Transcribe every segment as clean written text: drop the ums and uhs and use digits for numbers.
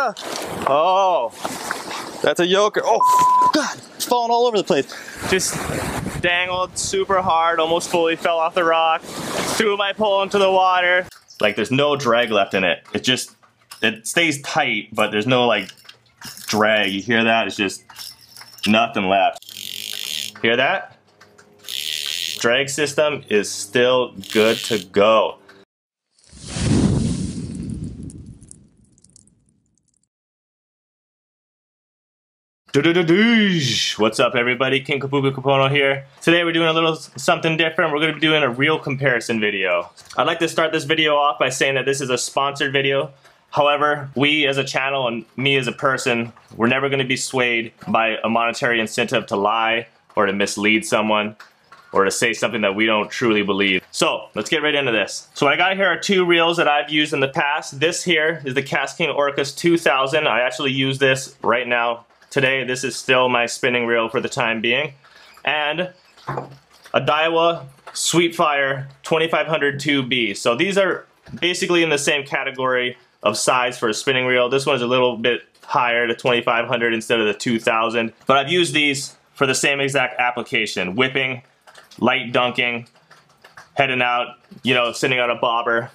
brother. Oh, that's a yoker. Oh, God, it's falling all over the place. Just dangled super hard, almost fully fell off the rock, threw my pole into the water. Like, there's no drag left in it. It stays tight, but there's no like drag. You hear that? It's just nothing left. Hear that? Drag system is still good to go. What's up, everybody? King Kapono here. Today we're doing a little something different. We're going to be doing a reel comparison video. I'd like to start this video off by saying that this is a sponsored video. However, we as a channel and me as a person, we're never going to be swayed by a monetary incentive to lie or to mislead someone or to say something that we don't truly believe. So let's get right into this. So what I got here are two reels that I've used in the past. This here is the KastKing Orcas 2000. I actually use this right now. Today, this is still my spinning reel for the time being. And a Daiwa Sweepfire 2500 2B. So these are basically in the same category of size for a spinning reel. This one's a little bit higher, to 2500 instead of the 2000. But I've used these for the same exact application. Whipping, light dunking, heading out, you know, sending out a bobber.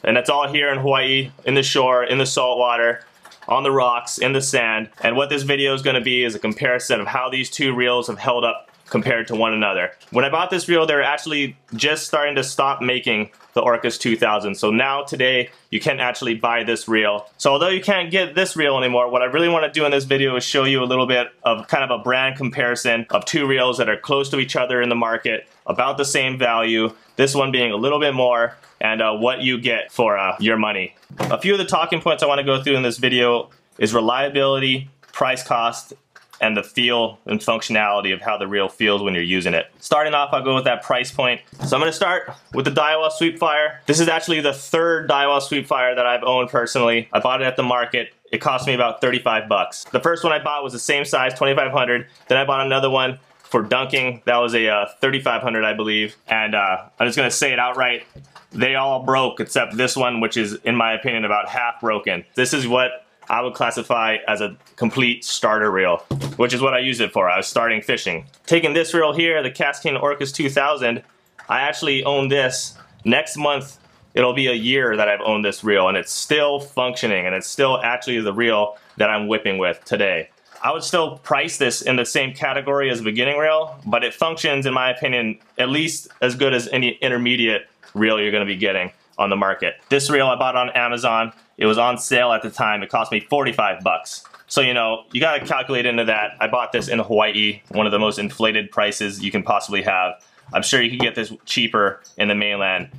And that's all here in Hawaii, in the shore, in the salt water, on the rocks, in the sand. And what this video is going to be is a comparison of how these two reels have held up compared to one another. When I bought this reel, they're actually just starting to stop making the Orcas 2000. So now today, you can actually buy this reel. So although you can't get this reel anymore, what I really want to do in this video is show you a little bit of kind of a brand comparison of two reels that are close to each other in the market, about the same value, this one being a little bit more, and what you get for your money. A few of the talking points I want to go through in this video is reliability, price cost, and the feel and functionality of how the reel feels when you're using it. Starting off, I'll go with that price point. So I'm going to start with the Daiwa Sweepfire. This is actually the third Daiwa Sweepfire that I've owned personally. I bought it at the market. It cost me about 35 bucks. The first one I bought was the same size, 2500. Then I bought another one for dunking. That was a 3500, I believe. And I'm just going to say it outright. They all broke except this one, which is, in my opinion, about half broken. This is what I would classify as a complete starter reel, which is what I use it for. I was starting fishing. Taking this reel here, the KastKing Orcas 2000, I actually own this. Next month, it'll be a year that I've owned this reel, and it's still functioning, and it's still actually the reel that I'm whipping with today. I would still price this in the same category as a beginning reel, but it functions, in my opinion, at least as good as any intermediate reel you're going to be getting on the market. This reel I bought on Amazon. It was on sale at the time. It cost me 45 bucks. So, you know, you got to calculate into that. I bought this in Hawaii, one of the most inflated prices you can possibly have. I'm sure you can get this cheaper in the mainland,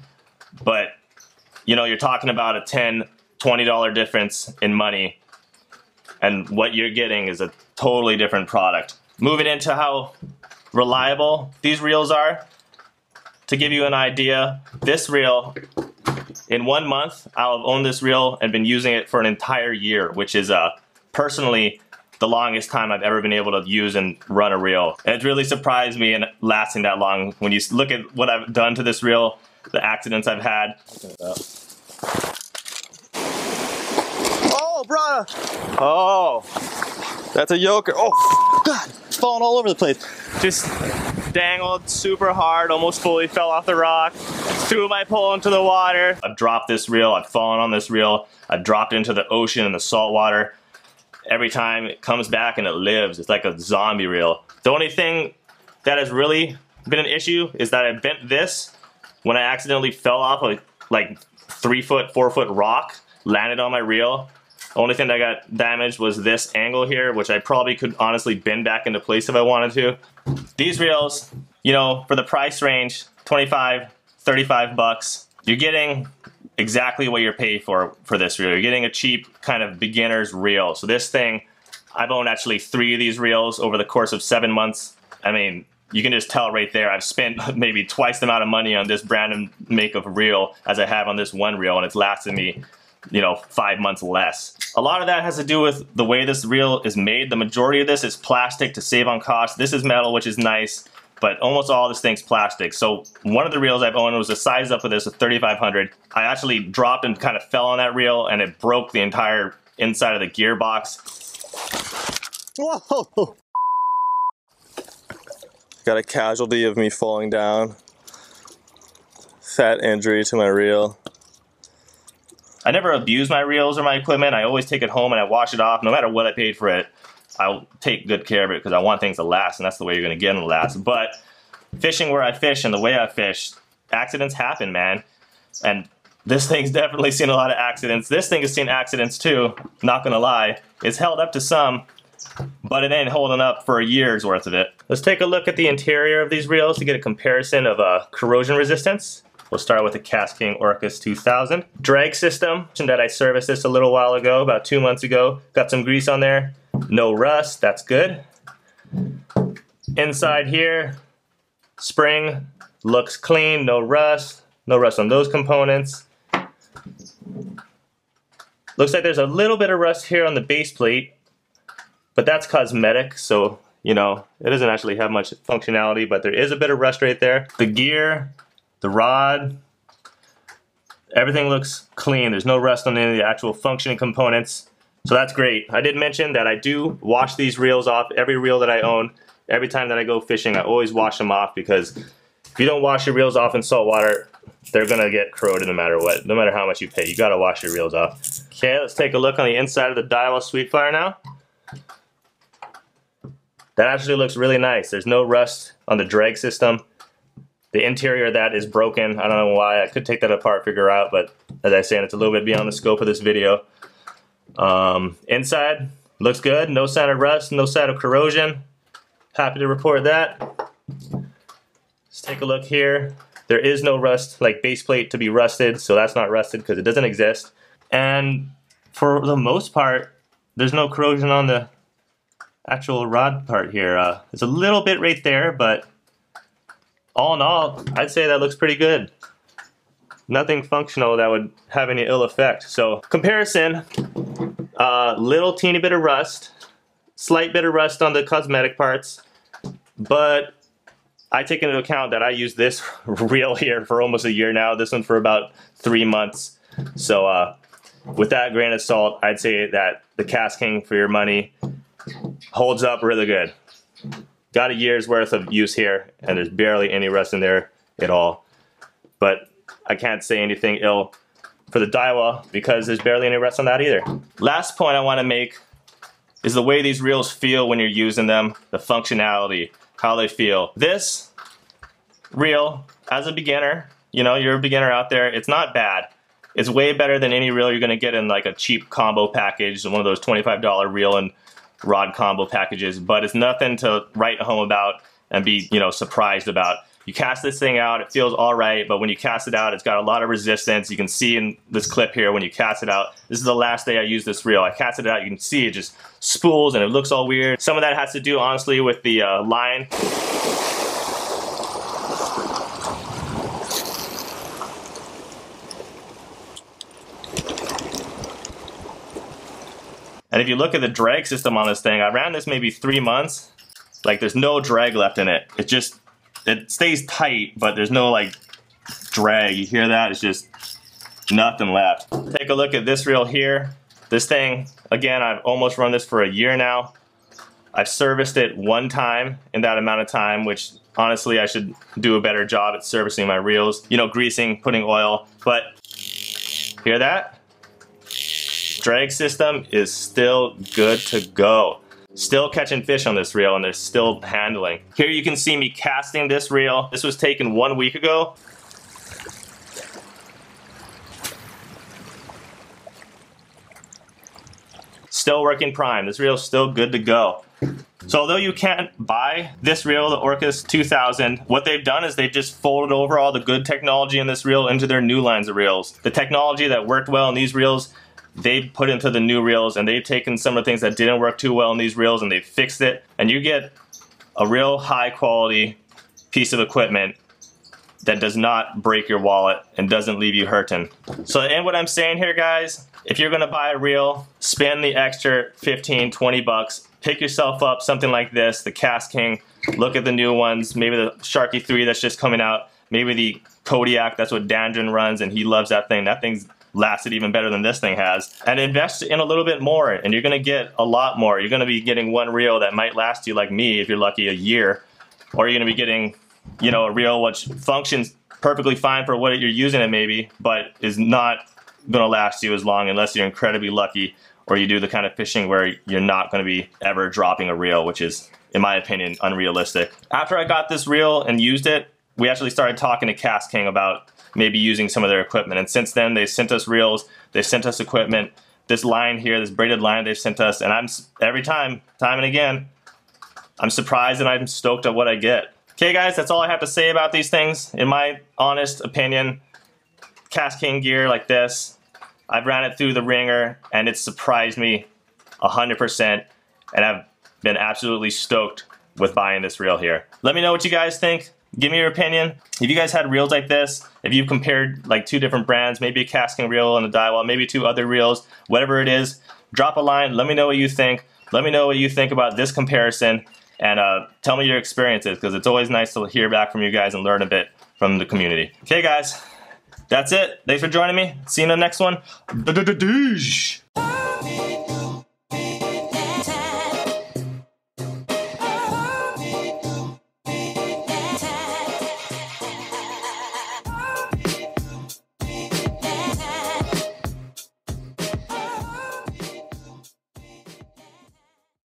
but, you know, you're talking about a $10, $20 difference in money, and what you're getting is a totally different product. Moving into how reliable these reels are, to give you an idea, this reel, in 1 month, I'll have owned this reel and been using it for an entire year, which is personally the longest time I've ever been able to use and run a reel. And it really surprised me in lasting that long. When you look at what I've done to this reel, the accidents I've had. Oh, brother! Oh, that's a yoker. Oh, God, it's falling all over the place. Just dangled super hard, almost fully fell off the rock, threw my pole into the water. I've dropped this reel, I've fallen on this reel, I've dropped into the ocean and the salt water. Every time it comes back and it lives. It's like a zombie reel. The only thing that has really been an issue is that I bent this when I accidentally fell off a like 3 foot, 4 foot rock, landed on my reel. The only thing that got damaged was this angle here, which I probably could honestly bend back into place if I wanted to. These reels, you know, for the price range, 25, 35 bucks, you're getting exactly what you're paid for this reel. You're getting a cheap kind of beginner's reel. So this thing, I've owned actually 3 of these reels over the course of 7 months. I mean, you can just tell right there, I've spent maybe twice the amount of money on this brand and make of reel as I have on this one reel, and it's lasted me, you know, 5 months less. A lot of that has to do with the way this reel is made. The majority of this is plastic to save on cost. This is metal, which is nice, but almost all this thing's plastic. So one of the reels I've owned was a size up of this, a 3500. I actually dropped and kind of fell on that reel, and it broke the entire inside of the gearbox. Whoa! Got a casualty of me falling down. Fat injury to my reel. I never abuse my reels or my equipment. I always take it home and I wash it off. No matter what I paid for it, I'll take good care of it because I want things to last, and that's the way you're gonna get them to last. But fishing where I fish and the way I fish, accidents happen, man. And this thing's definitely seen a lot of accidents. This thing has seen accidents too, not gonna lie. It's held up to some, but it ain't holding up for a year's worth of it. Let's take a look at the interior of these reels to get a comparison of corrosion resistance. We'll start with the KastKing Orcas 2000. Drag system, that I serviced this a little while ago, about 2 months ago. Got some grease on there, no rust, that's good. Inside here, spring, looks clean, no rust on those components. Looks like there's a little bit of rust here on the base plate, but that's cosmetic, so you know, it doesn't actually have much functionality, but there is a bit of rust right there. The gear, the rod, everything looks clean. There's no rust on any of the actual functioning components, so that's great. I did mention that I do wash these reels off. Every reel that I own, every time that I go fishing, I always wash them off, because if you don't wash your reels off in salt water, they're gonna get corroded no matter what, no matter how much you pay. You gotta wash your reels off. Okay, let's take a look on the inside of the Daiwa Sweepfire now. That actually looks really nice. There's no rust on the drag system. The interior of that is broken. I don't know why. I could take that apart, figure out, but as I said, it's a little bit beyond the scope of this video. Inside looks good. No sign of rust, no sign of corrosion. Happy to report that. Let's take a look here. There is no rust, like base plate to be rusted, so that's not rusted because it doesn't exist. And for the most part, there's no corrosion on the actual rod part here. There's a little bit right there, but all in all, I'd say that looks pretty good. Nothing functional that would have any ill effect. So comparison, little teeny bit of rust, slight bit of rust on the cosmetic parts, but I take into account that I use this reel here for almost a year now. This one for about 3 months. So with that grain of salt, I'd say that the KastKing for your money holds up really good. Got a year's worth of use here, and there's barely any rust in there at all. But I can't say anything ill for the Daiwa because there's barely any rust on that either. Last point I want to make is the way these reels feel when you're using them, the functionality, how they feel. This reel, as a beginner, you know, you're a beginner out there, it's not bad. It's way better than any reel you're gonna get in like a cheap combo package, one of those $25 reel and rod combo packages, but it's nothing to write home about and be, you know, surprised about. You cast this thing out, it feels all right, but when you cast it out, it's got a lot of resistance. You can see in this clip here when you cast it out. This is the last day I used this reel. I cast it out, you can see it just spools and it looks all weird. Some of that has to do, honestly, with the line. And if you look at the drag system on this thing, I ran this maybe 3 months. Like, there's no drag left in it. It stays tight, but there's no like drag. You hear that? It's just nothing left. Take a look at this reel here. This thing, again, I've almost run this for a year now. I've serviced it 1 time in that amount of time, which honestly I should do a better job at servicing my reels. You know, greasing, putting oil, but hear that? Drag system is still good to go. Still catching fish on this reel, and they're still handling. Here you can see me casting this reel. This was taken 1 week ago. Still working prime. This reel's still good to go. So although you can't buy this reel, the Orcas 2000, what they've done is they've just folded over all the good technology in this reel into their new lines of reels. The technology that worked well in these reels, they've put into the new reels, and they've taken some of the things that didn't work too well in these reels and they've fixed it, and you get a real high quality piece of equipment that does not break your wallet and doesn't leave you hurting. So and what I'm saying here, guys, if you're gonna buy a reel, spend the extra 15, 20 bucks, pick yourself up something like this, the KastKing, look at the new ones, maybe the Sharky 3 that's just coming out, maybe the Kodiak. That's what Dandrin runs, and he loves that thing. That thing's lasted even better than this thing has. And invest in a little bit more, and you're gonna get a lot more. You're gonna be getting one reel that might last you, like me, if you're lucky, a year. Or you're gonna be getting, you know, a reel which functions perfectly fine for what you're using it maybe, but is not gonna last you as long unless you're incredibly lucky, or you do the kind of fishing where you're not gonna be ever dropping a reel, which is, in my opinion, unrealistic. After I got this reel and used it, we actually started talking to KastKing about maybe using some of their equipment. And since then, they sent us reels, they sent us equipment. This line here, this braided line they've sent us, and I'm every time and again, I'm surprised and I'm stoked at what I get. Okay guys, that's all I have to say about these things. In my honest opinion, KastKing gear like this, I've ran it through the ringer and it's surprised me 100%, and I've been absolutely stoked with buying this reel here. Let me know what you guys think. Give me your opinion. If you guys had reels like this, if you've compared like 2 different brands, maybe a KastKing reel and a Daiwa, maybe 2 other reels, whatever it is, drop a line, let me know what you think. Let me know what you think about this comparison, and tell me your experiences, because it's always nice to hear back from you guys and learn a bit from the community. Okay guys, that's it. Thanks for joining me. See you in the next one.